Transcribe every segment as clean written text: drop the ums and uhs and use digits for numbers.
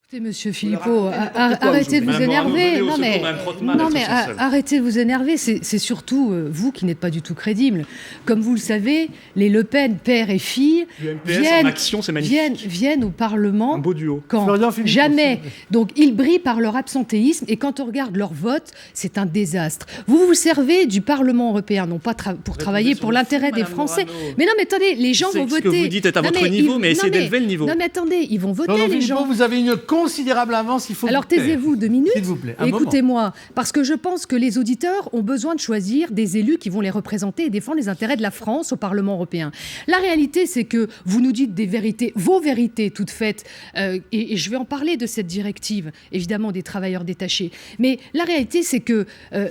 Écoutez, Monsieur Philippot, arrêtez de vous énerver. Non mais arrêtez de vous énerver. C'est surtout vous qui n'êtes pas du tout crédible. Comme vous le savez, les Le Pen, père et fille, viennent au Parlement. Un beau duo. Quand jamais. Donc ils brillent par leur absentéisme et quand on regarde leur vote, c'est un désastre. Vous vous servez du Parlement européen, non pas pour travailler pour l'intérêt des Français. Mais non mais attendez, les gens vont voter. Ce que vous dites est à votre niveau, mais essayez d'élever le niveau. Non mais attendez, ils vont voter les gens. Vous avez une considérable avance, il faut. Alors taisez-vous 2 minutes. S'il vous plaît. Écoutez-moi, parce que je pense que les auditeurs ont besoin de choisir des élus qui vont les représenter et défendre les intérêts de la France au Parlement européen. La réalité, c'est que vous nous dites des vérités, vos vérités toutes faites, et je vais en parler de cette directive, évidemment, des travailleurs détachés. Mais la réalité, c'est que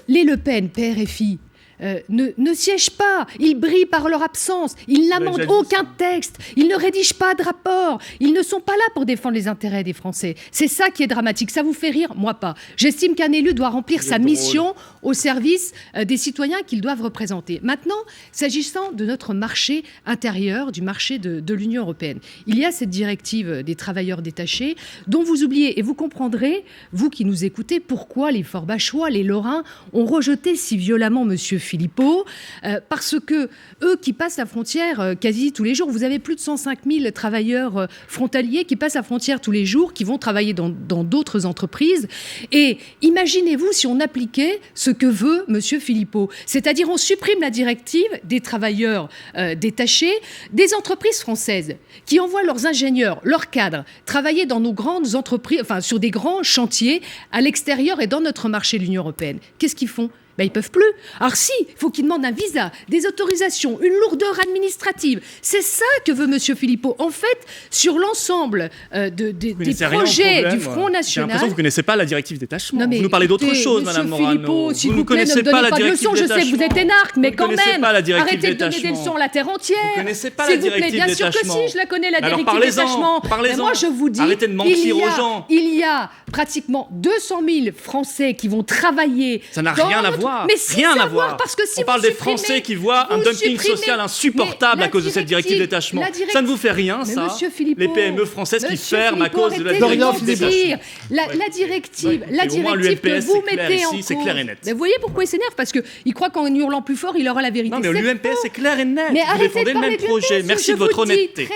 les Le Pen, père et fille, ne siègent pas, ils brillent par leur absence, ils n'amendent aucun texte, ils ne rédigent pas de rapport, ils ne sont pas là pour défendre les intérêts des Français. C'est ça qui est dramatique, ça vous fait rire? Moi pas. J'estime qu'un élu doit remplir sa mission au service des citoyens qu'ils doivent représenter. Maintenant, s'agissant de notre marché intérieur, du marché de l'Union européenne, il y a cette directive des travailleurs détachés dont vous oubliez, et vous comprendrez, vous qui nous écoutez, pourquoi les Forbachois, les Lorrains ont rejeté si violemment Monsieur Philippot, parce que eux qui passent la frontière quasi tous les jours, vous avez plus de 105 000 travailleurs frontaliers qui passent la frontière tous les jours, qui vont travailler dans d'autres entreprises. Et imaginez-vous si on appliquait ce que veut Monsieur Philippot, c'est-à-dire on supprime la directive des travailleurs détachés des entreprises françaises qui envoient leurs ingénieurs, leurs cadres travailler dans nos grandes entreprises, enfin sur des grands chantiers à l'extérieur et dans notre marché de l'Union européenne. Qu'est-ce qu'ils font? Ben, ils ne peuvent plus. Alors si, il faut qu'ils demandent un visa, des autorisations, une lourdeur administrative. C'est ça que veut M. Philippot. En fait, sur l'ensemble des projets du Front National... J'ai l'impression que vous ne connaissez pas la directive détachement. Vous nous parlez d'autre chose, Madame Morano. Philippot, s'il vous plaît, ne me donnez pas de leçons. Je sais que vous êtes énarque, mais quand même, arrêtez de donner des leçons à la terre entière. Vous ne connaissez pas la directive détachement. Bien sûr que si, je la connais, la directive détachement. Mais moi, je vous dis, arrêtez de mentir aux gens. Il y a pratiquement 200 000 Français qui vont travailler... Ça n'a rien à voir. Mais si, rien à voir. Parce que si on parle des Français qui voient un dumping social insupportable à cause de cette directive détachement. Ça ne vous fait rien, ça? Les PME françaises qui ferment à cause de la directive détachement. La directive que vous mettez en cause... C'est clair et net. Vous voyez pourquoi il s'énerve? Parce qu'il croit qu'en hurlant plus fort, il aura la vérité. Non, mais l'UMPS, c'est clair et net. Mais vous défendez le même projet. Merci de votre honnêteté.